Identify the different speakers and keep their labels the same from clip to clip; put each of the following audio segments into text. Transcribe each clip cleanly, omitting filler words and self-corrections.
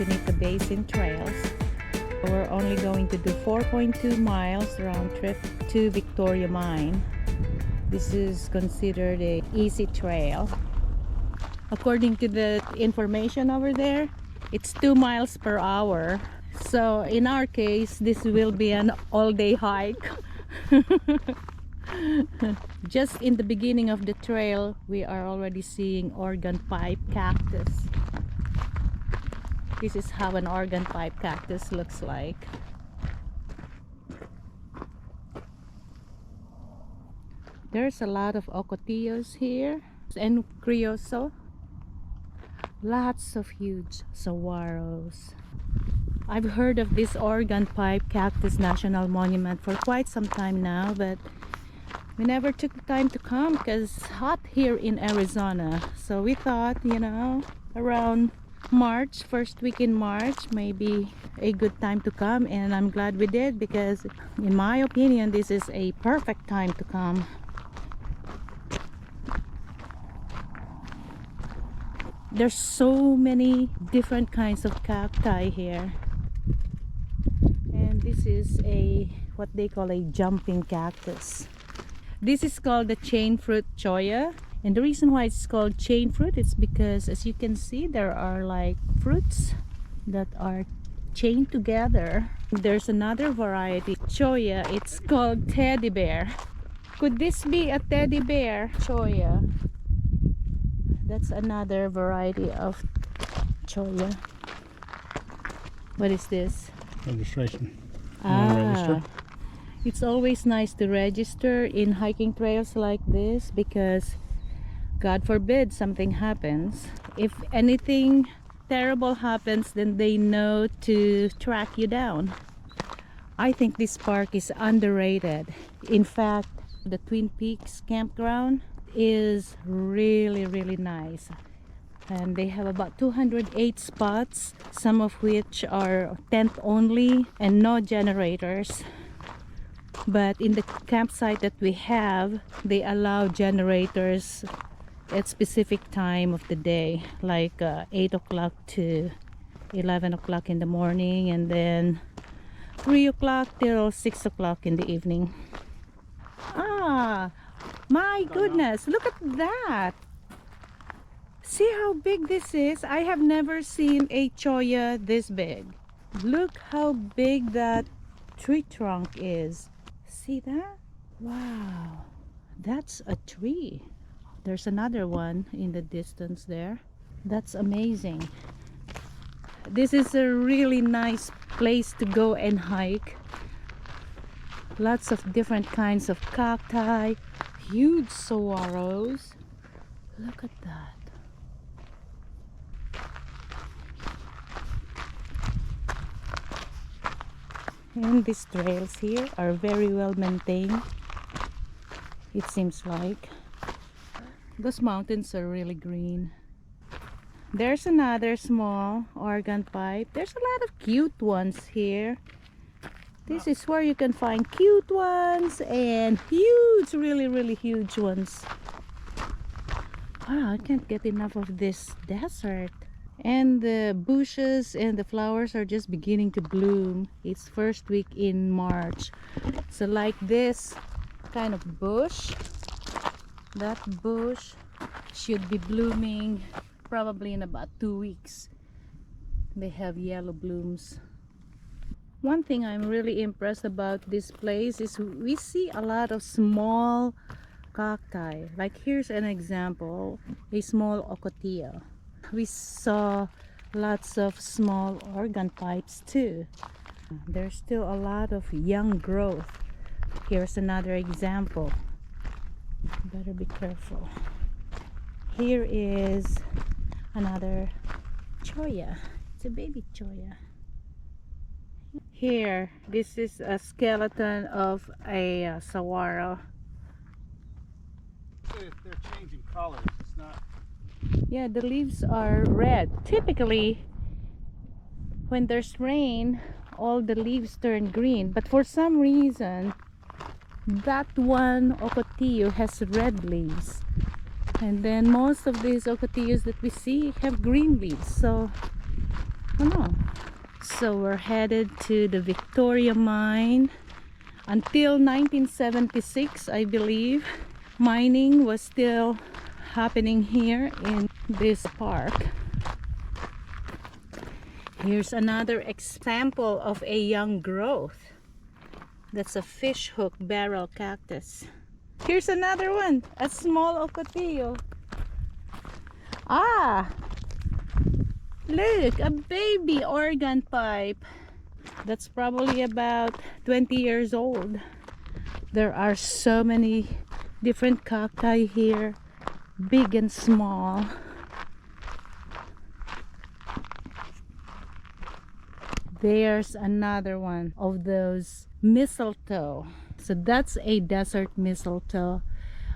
Speaker 1: Cunita Basin trails. We're only going to do 4.2 miles round trip to Victoria Mine. This is considered a easy trail. According to the information over there, it's 2 miles per hour. So in our case, this will be an all-day hike. Just in the beginning of the trail, we are already seeing organ pipe cactus. This is how an organ pipe cactus looks like. There's a lot of ocotillos here and creoso. Lots of huge saguaros. I've heard of this organ pipe cactus national monument for quite some time now, but we never took the time to come because it's hot here in Arizona. So we thought, you know, around March, first week in March, maybe a good time to come, and I'm glad we did because in my opinion this is a perfect time to come. There's so many different kinds of cacti here, and this is a what they call a jumping cactus. This is called the chain fruit cholla, and the reason why it's called chain fruit is because, as you can see, there are like fruits that are chained together. There's another variety cholla, it's called teddy bear. Could this be a teddy bear cholla? That's another variety of cholla. What is this?
Speaker 2: Registration.
Speaker 1: Ah, it's always nice to register in hiking trails like this because God forbid something happens. If anything terrible happens, then they know to track you down. I think this park is underrated. In fact, the Twin Peaks campground is really nice, and they have about 208 spots, some of which are tent only and no generators. But in the campsite that we have, they allow generators at specific time of the day, like 8 o'clock to 11 o'clock in the morning, and then 3 o'clock till 6 o'clock in the evening. Ah, my goodness, look at that. See how big this is? I have never seen a cholla this big. Look how big that tree trunk is. See that? Wow, that's a tree. There's another one in the distance there. That's amazing. This is a really nice place to go and hike. Lots of different kinds of cacti, huge saguaros. Look at that. And these trails here are very well maintained, it seems like. Those mountains are really green. There's another small organ pipe. There's a lot of cute ones here. This is where you can find cute ones and huge, really huge ones. Wow, I can't get enough of this desert. And the bushes and the flowers are just beginning to bloom. It's first week in March. So like this kind of bush, that bush should be blooming probably in about 2 weeks. They have yellow blooms. One thing I'm really impressed about this place is we see a lot of small cacti. Like here's an example, a small ocotillo. We saw lots of small organ pipes too. There's still a lot of young growth. Here's another example. Better be careful. Here is another cholla. It's a baby cholla. Here, this is a skeleton of a saguaro.
Speaker 2: They're changing colors. It's not.
Speaker 1: Yeah, the leaves are red. Typically, when there's rain, all the leaves turn green. But for some reason, that one ocotillo has red leaves. And then most of these ocotillos that we see have green leaves. So Oh no. So we're headed to the Victoria mine. Until 1976, I believe, mining was still happening here in this park. Here's another example of a young growth. That's a fish hook barrel cactus. Here's another one, a small ocotillo. Ah, look, a baby organ pipe. That's probably about 20 years old. There are so many different cacti here, big and small. There's another one of those mistletoe. So that's a desert mistletoe.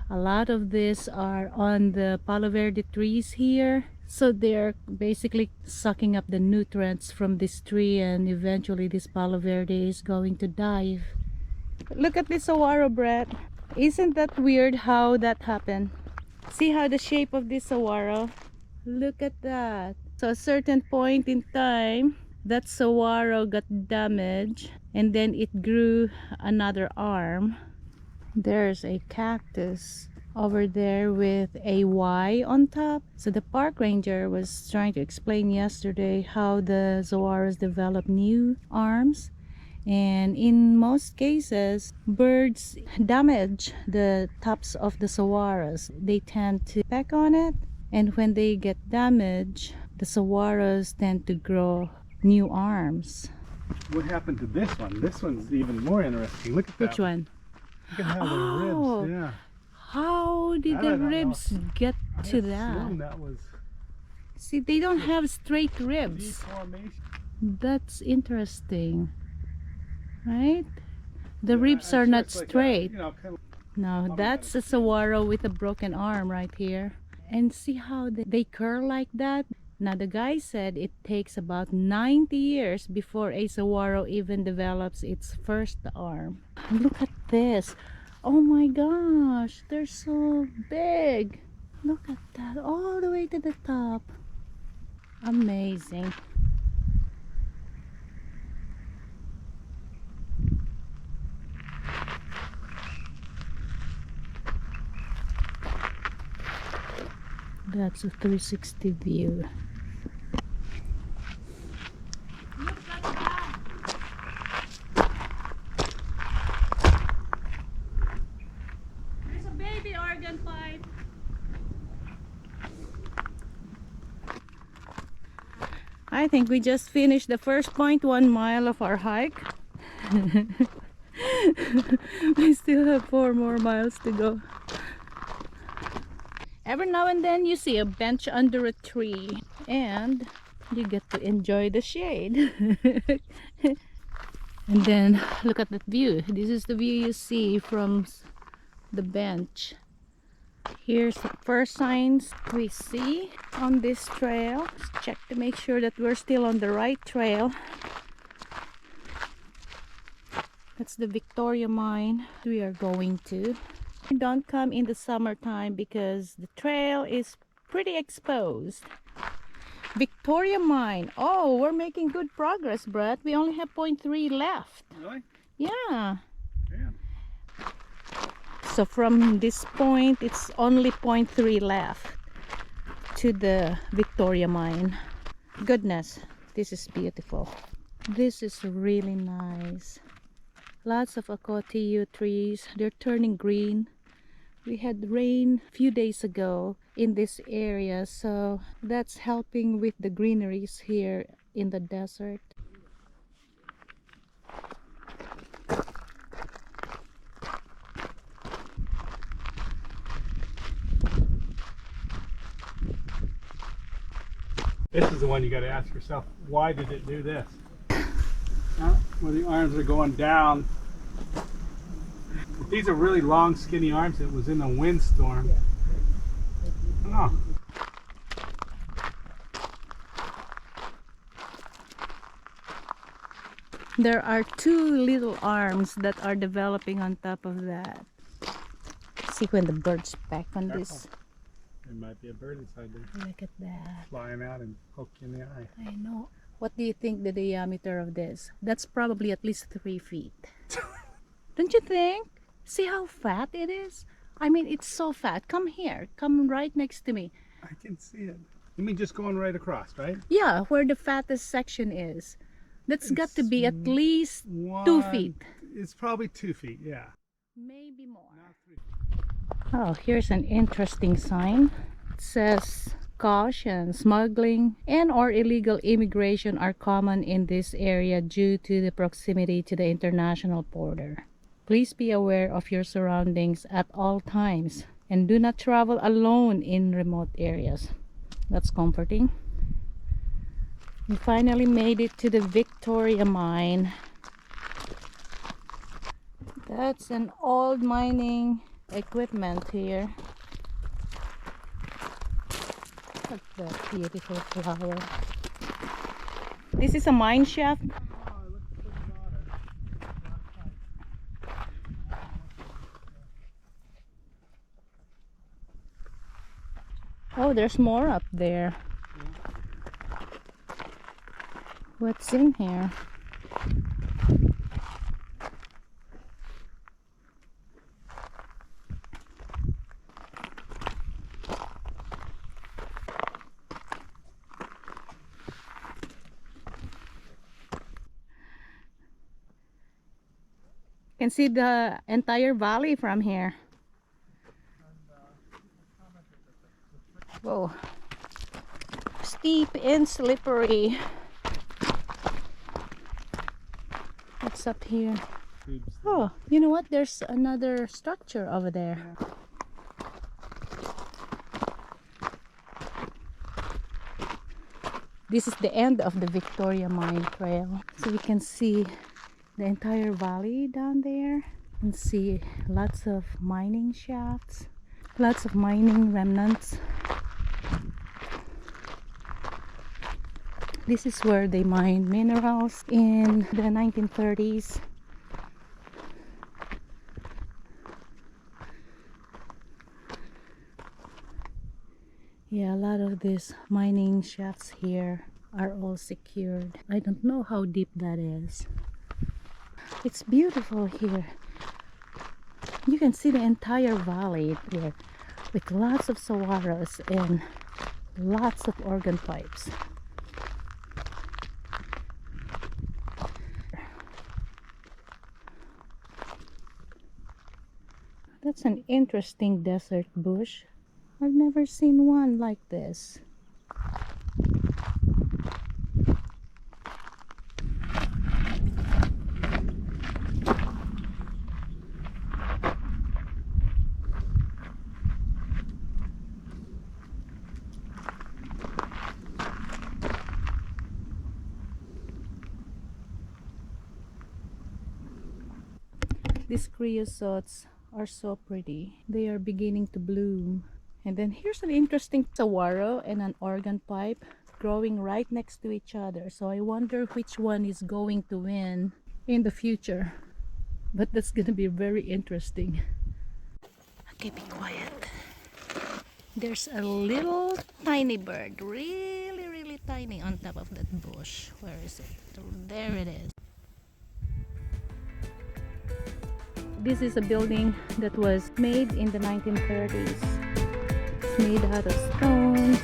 Speaker 1: A lot of these are on the Palo Verde trees here. So they're basically sucking up the nutrients from this tree, and eventually this Palo Verde is going to die. Look at this saguaro, Brett. Isn't that weird how that happened? See how the shape of this saguaro? Look at that. So a certain point in time, that saguaro got damaged and then it grew another arm. There's a cactus over there with a Y on top. So the park ranger was trying to explain yesterday how the saguaros develop new arms, and in most cases birds damage the tops of the saguaros. They tend to peck on it, and when they get damaged, the saguaros tend to grow new arms.
Speaker 2: What happened to this one? This one's even more interesting. Look at that.
Speaker 1: Which one?
Speaker 2: Look at how the
Speaker 1: Oh,
Speaker 2: ribs. Yeah.
Speaker 1: how did
Speaker 2: I
Speaker 1: the
Speaker 2: don't know.
Speaker 1: ribs get to
Speaker 2: Assume
Speaker 1: that?
Speaker 2: that was
Speaker 1: See, they don't have straight ribs.
Speaker 2: deformation.
Speaker 1: That's interesting, right? The
Speaker 2: Yeah,
Speaker 1: ribs
Speaker 2: I'm
Speaker 1: are
Speaker 2: sure
Speaker 1: not
Speaker 2: it's like
Speaker 1: straight.
Speaker 2: kind of
Speaker 1: No, that's a saguaro with a broken arm right here. And see how they curl like that? Now the guy said it takes about 90 years before a saguaro even develops its first arm. Look at this. Oh my gosh, they're so big. Look at that, all the way to the top. Amazing. That's a 360 view. There's a baby organ pipe. I think we just finished the first 0.1 mile of our hike. We still have 4 more miles to go. Every now and then you see a bench under a tree and you get to enjoy the shade. And then look at that view. This is the view you see from the bench. Here's the first signs we see on this trail. Let's check to make sure that we're still on the right trail. That's the Victoria mine we are going to. Don't come in the summertime because the trail is pretty exposed. Victoria mine. Oh, we're making good progress, Brett. We only have 0.3 left.
Speaker 2: Really?
Speaker 1: Yeah.
Speaker 2: Yeah.
Speaker 1: So from this point, it's only 0.3 left to the Victoria mine. Goodness, this is beautiful. This is really nice. Lots of ocotillo trees. They're turning green. We had rain a few days ago in this area, so that's helping with the greeneries here in the desert.
Speaker 2: This is the one you got to ask yourself, why did it do this? Where the arms are going down. These are really long, skinny arms. It was in a windstorm. Oh.
Speaker 1: There are 2 little arms that are developing on top of that. See when the birds peck on this.
Speaker 2: There might be a bird inside there.
Speaker 1: Look at that.
Speaker 2: Flying out and poke you in the eye.
Speaker 1: I know. What do you think the diameter of this? That's probably at least 3 feet. Don't you think? See how fat it is? I mean, it's so fat. Come here. Come right next to me.
Speaker 2: I can see it. You mean just going right across, right?
Speaker 1: Yeah, where the fattest section is. That's got to
Speaker 2: It's
Speaker 1: be at least 2 feet.
Speaker 2: It's probably 2 feet, yeah.
Speaker 1: Maybe more.
Speaker 2: Not 3 feet.
Speaker 1: Oh, here's an interesting sign. It says, caution, smuggling and or illegal immigration are common in this area due to the proximity to the international border. Please be aware of your surroundings at all times and do not travel alone in remote areas. That's comforting. We finally made it to the Victoria mine. That's an old mining equipment here. Look at that beautiful flower. This is a mine shaft.
Speaker 2: Oh, it looks like water.
Speaker 1: Oh, there's more up there. What's in here? You can see the entire valley from here. Whoa. Steep and slippery. What's up here? Oh, you know what? There's another structure over there. This is the end of the Victoria Mine Trail. So you can see the entire valley down there and see lots of mining shafts, lots of mining remnants. This is where they mined minerals in the 1930s. Yeah, a lot of these mining shafts here are all secured. I don't know how deep that is. It's beautiful here. You can see the entire valley here with lots of saguaros and lots of organ pipes. That's an interesting desert bush. I've never seen one like this. These creosotes are so pretty. They are beginning to bloom. And then here's an interesting saguaro and an organ pipe growing right next to each other. So I wonder which one is going to win in the future. But that's gonna be very interesting. Okay, be quiet. There's a little tiny bird, really tiny, on top of that bush. Where is it? There it is. This is a building that was made in the 1930s. It's made out of stones.